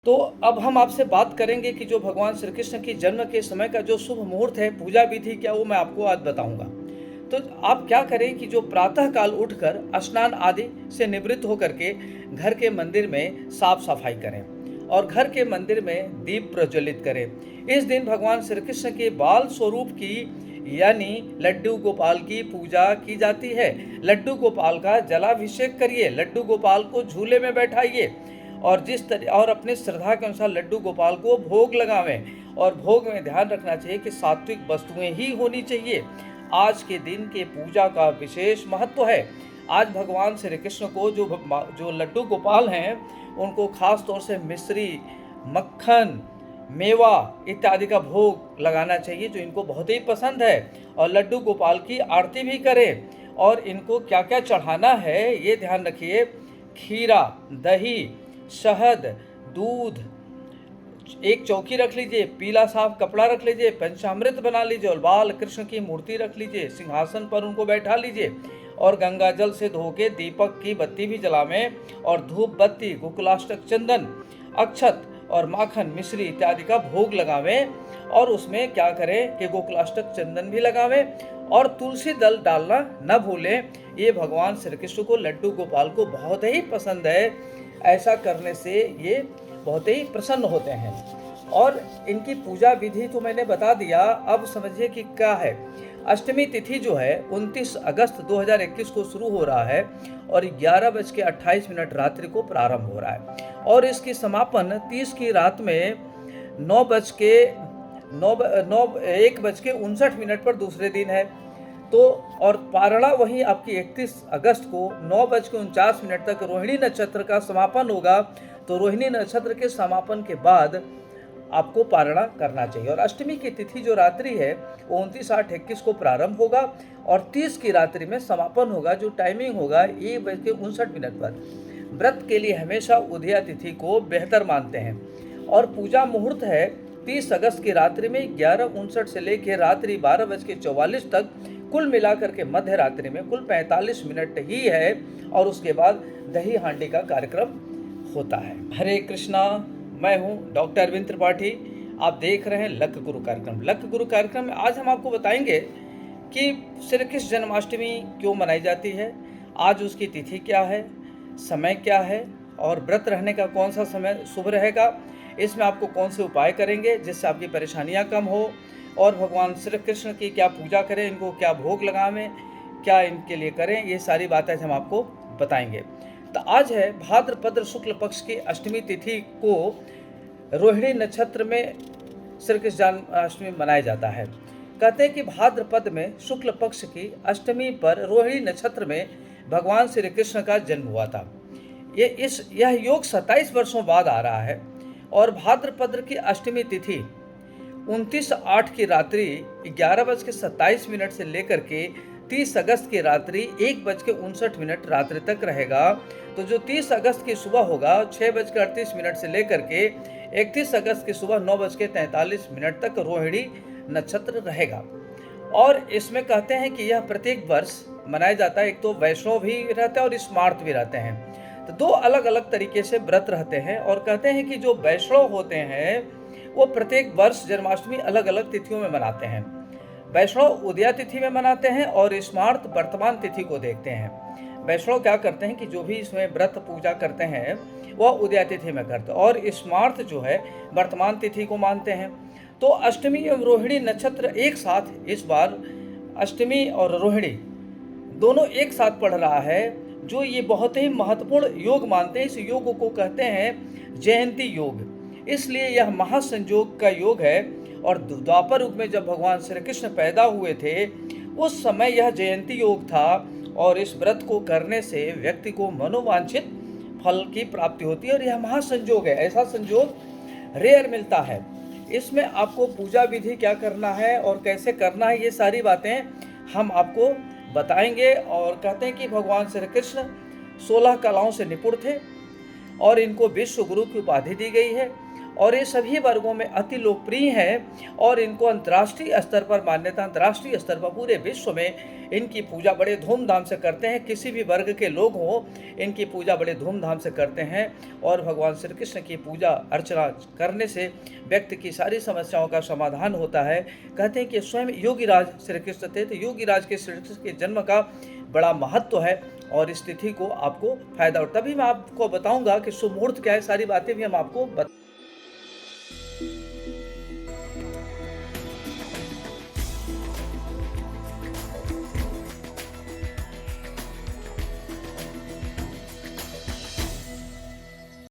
तो अब हम आपसे बात करेंगे कि जो भगवान श्री कृष्ण की जन्म के समय का जो शुभ मुहूर्त है, पूजा विधि क्या, वो मैं आपको आज बताऊंगा। तो आप क्या करें कि जो प्रातः काल उठकर स्नान आदि से निवृत्त होकर के घर के मंदिर में साफ सफाई करें और घर के मंदिर में दीप प्रज्वलित करें। इस दिन भगवान श्री कृष्ण के बाल स्वरूप की यानी लड्डू गोपाल की पूजा की जाती है। लड्डू गोपाल का जलाभिषेक करिए, लड्डू गोपाल को झूले में बैठाइए और अपने श्रद्धा के अनुसार लड्डू गोपाल को भोग लगावें। और भोग में ध्यान रखना चाहिए कि सात्विक वस्तुएं ही होनी चाहिए। आज के दिन के पूजा का विशेष महत्व है। आज भगवान श्री कृष्ण को जो लड्डू गोपाल हैं उनको खास तौर से मिश्री, मक्खन, मेवा इत्यादि का भोग लगाना चाहिए, जो इनको बहुत ही पसंद है। और लड्डू गोपाल की आरती भी करें। और इनको क्या क्या चढ़ाना है ये ध्यान रखिए। खीरा, दही, शहद, दूध, एक चौकी रख लीजिए, पीला साफ कपड़ा रख लीजिए, पंचामृत बना लीजिए और बाल कृष्ण की मूर्ति रख लीजिए, सिंहासन पर उनको बैठा लीजिए और गंगा जल से धो के दीपक की बत्ती भी जलावें और धूप बत्ती, गोकुलाष्टक चंदन, अक्षत और माखन, मिश्री इत्यादि का भोग लगावें। और उसमें क्या करें कि गोकुलाष्टक चंदन भी लगावें और तुलसी दल डालना न भूलें। ये भगवान श्री कृष्ण को, लड्डू गोपाल को बहुत ही पसंद है। ऐसा करने से ये बहुत ही प्रसन्न होते हैं। और इनकी पूजा विधि तो मैंने बता दिया, अब समझिए कि क्या है। अष्टमी तिथि जो है 29 अगस्त 2021 को शुरू हो रहा है और 11:28 रात्रि को प्रारंभ हो रहा है और इसकी समापन 30 की रात में 1:59 पर दूसरे दिन है। तो और पारणा वहीं आपकी 31 अगस्त को 9:49 तक रोहिणी नक्षत्र का समापन होगा। तो रोहिणी नक्षत्र के समापन के बाद आपको पारणा करना चाहिए। और अष्टमी की तिथि जो रात्रि है वो 29/8/21 को प्रारंभ होगा और 30 की रात्रि में समापन होगा। जो टाइमिंग होगा 1:59 पर। व्रत के लिए हमेशा उदया तिथि को बेहतर मानते हैं। और पूजा मुहूर्त है 30 अगस्त की रात्रि में 11:59 से लेकर रात्रि 12:44 तक। कुल मिलाकर के मध्य रात्रि में कुल 45 मिनट ही है और उसके बाद दही हांडी का कार्यक्रम होता है। हरे कृष्णा, मैं हूँ डॉक्टर अरविंद त्रिपाठी। आप देख रहे हैं लक गुरु कार्यक्रम। लक गुरु कार्यक्रम में आज हम आपको बताएंगे कि श्री कृष्ण जन्माष्टमी क्यों मनाई जाती है, आज उसकी तिथि क्या है, समय क्या है और व्रत रहने का कौन सा समय शुभ रहेगा। इसमें आपको कौन से उपाय करेंगे जिससे आपकी परेशानियां कम हो और भगवान श्री कृष्ण की क्या पूजा करें, इनको क्या भोग लगावें, क्या इनके लिए करें, ये सारी बातें हम आपको बताएंगे। तो आज है भाद्रपद शुक्ल पक्ष की अष्टमी तिथि को रोहिणी नक्षत्र में श्री कृष्ण जन्माष्टमी मनाया जाता है। कहते हैं कि भाद्रपद में शुक्ल पक्ष की अष्टमी पर रोहिणी नक्षत्र में भगवान श्री कृष्ण का जन्म हुआ था। यह योग 27 वर्षों बाद आ रहा है और भाद्रपद की अष्टमी तिथि 29/8 की रात्रि 11:27 से लेकर के 30 अगस्त की रात्रि 1:59 रात्रि तक रहेगा। तो जो 30 अगस्त की सुबह होगा 6:38 से लेकर के 31 अगस्त की सुबह 9:43 तक रोहिणी नक्षत्र रहेगा। और इसमें कहते हैं कि यह प्रत्येक वर्ष मनाया जाता है। एक तो वैष्णव भी रहते हैं और स्मार्त भी रहते हैं। तो दो अलग अलग तरीके से व्रत रहते हैं। और कहते हैं कि जो वैष्णव होते हैं वो प्रत्येक वर्ष जन्माष्टमी अलग अलग तिथियों में मनाते हैं। वैष्णव उदया तिथि में मनाते हैं और स्मार्त वर्तमान तिथि को देखते हैं। वैष्णव क्या करते हैं कि जो भी इसमें व्रत पूजा करते हैं वह उदया तिथि में करते हैं और स्मार्त जो है वर्तमान तिथि को मानते हैं। तो अष्टमी एवं रोहिणी नक्षत्र एक साथ, इस बार अष्टमी और रोहिणी दोनों एक साथ पड़ रहा है, जो ये बहुत ही महत्वपूर्ण योग मानते हैं। इस योग को कहते हैं जयंती योग, इसलिए यह महासंयोग का योग है। और द्वापर युग में जब भगवान श्री कृष्ण पैदा हुए थे उस समय यह जयंती योग था और इस व्रत को करने से व्यक्ति को मनोवांछित फल की प्राप्ति होती है। और यह महासंयोग है, ऐसा संयोग रेयर मिलता है। इसमें आपको पूजा विधि क्या करना है और कैसे करना है, ये सारी बातें हम आपको बताएंगे। और कहते हैं कि भगवान श्री कृष्ण 16 कलाओं से निपुण थे और इनको विश्व गुरु की उपाधि दी गई है। और ये सभी वर्गों में अति लोकप्रिय हैं और इनको अंतर्राष्ट्रीय स्तर पर मान्यता, अंतर्राष्ट्रीय स्तर पर पूरे विश्व में इनकी पूजा बड़े धूमधाम से करते हैं। किसी भी वर्ग के लोग हों, इनकी पूजा बड़े धूमधाम से करते हैं और भगवान श्री कृष्ण की पूजा अर्चना करने से व्यक्ति की सारी समस्याओं का समाधान होता है। कहते हैं कि स्वयं योगीराज श्री कृष्ण थे, तो योगीराज के श्री कृष्ण के जन्म का बड़ा महत्व है और इस तिथि को आपको फायदा, और तभी मैं आपको बताऊंगा कि शुभ मुहूर्त क्या है, सारी बातें भी हम आपको